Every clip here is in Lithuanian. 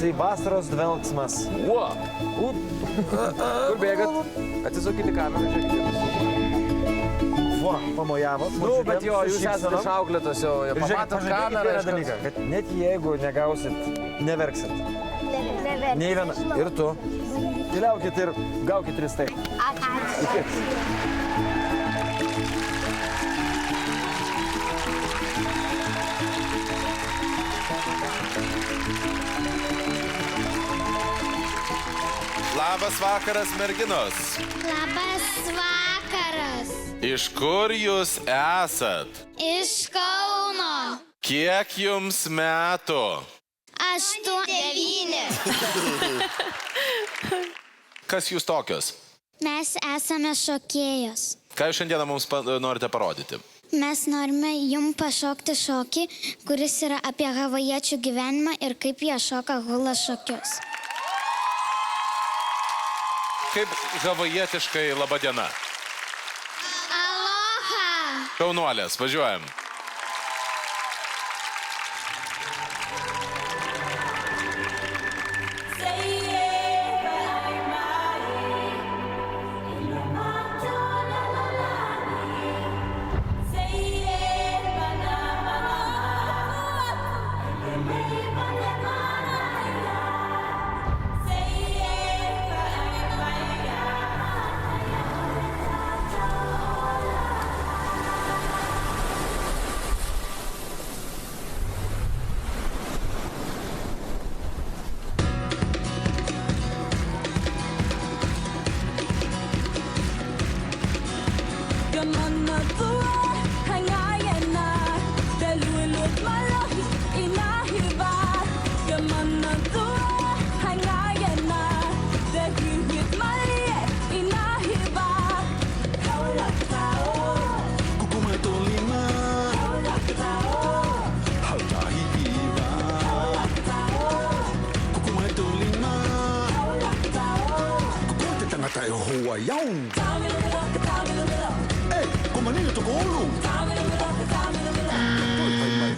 Tikriausiai vasaros dvelgsmas. Uo. Kur bėgat? Atsisukite kamerą, žiūrėkite. Va, pamojavo. Nu, bet jo, jūs esate išauklėtos jau. Pamatot kamerą. Dalyką, kad net jeigu negausit, neverksit. Nei viena. Ir tu. Keliaukit ir gaukit 3 taip. Ačiū. Labas vakaras, merginos. Labas vakaras. Iš kur jūs esat? Iš Kauno. Kiek jums metų? 9. Kas jūs tokios? Mes esame šokėjos. Ką jūs šiandieną mums norite parodyti? Mes norime jums pašokti šokį, kuris yra apie havajiečių gyvenimą ir kaip jie šoka hula šokius. Kaip havajietiškai laba diena? Aloha! Šaunuolės, važiuojam.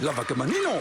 Lava que manino.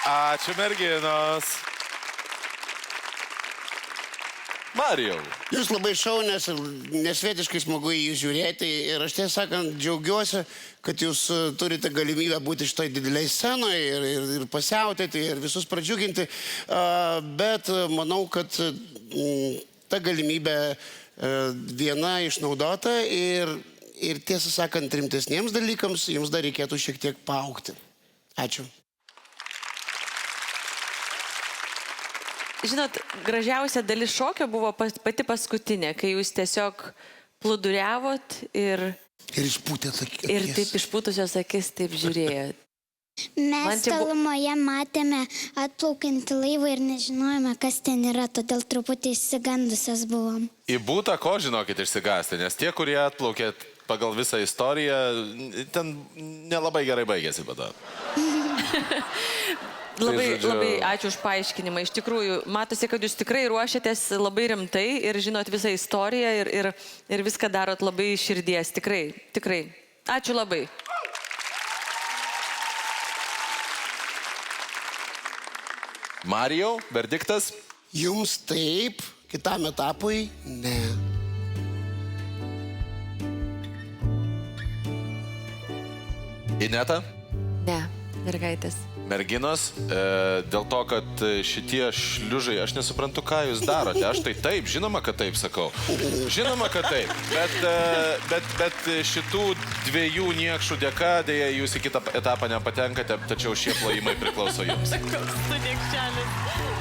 Ačiū, merginos. Marijau. Jūs labai šaunės ir nesvietiškai smagu į jūs žiūrėti ir aš tiesą sakant džiaugiuosi, kad jūs turite galimybę būti šitoj dideliai scenoje ir pasiautėti ir visus pradžiuginti, bet manau, kad ta galimybė viena išnaudota ir tiesą sakant rimtesniems dalykams jums dar reikėtų šiek tiek paaugti. Ačiū. Žinot, gražiausia dalis šokio buvo pati paskutinė, kai jūs tiesiog plūduriavot ir išpūtėt akis. Ir taip išpūtusios akis taip žiūrėjot. Mes tolumoje matėme atplaukiantį laivą ir nežinojome, kas ten yra, todėl truputį išsigandusios buvom. Į būtą ko, žinokit, išsigąsti, nes tie, kurie atplaukėt pagal visą istoriją, ten nelabai gerai baigėsi pada. Labai ačiū už paaiškinimą. Iš tikrųjų, matosi, kad jūs tikrai ruošiatės labai rimtai ir žinot visą istoriją ir viską darot labai iš širdies. Tikrai, tikrai. Ačiū labai. Marijau, verdiktas? Jums taip, kitam etapui ne. Ineta? Ne, mergaitės. Merginos, dėl to, kad šitie šliužai, aš nesuprantu, ką jūs darote. Aš tai taip, žinoma, kad taip sakau. Žinoma, kad taip. Bet šitų dviejų niekšų dėka, dėja, jūs į kitą etapą nepatenkate, tačiau šie plojimai priklauso jums. Koks tu niekšelis.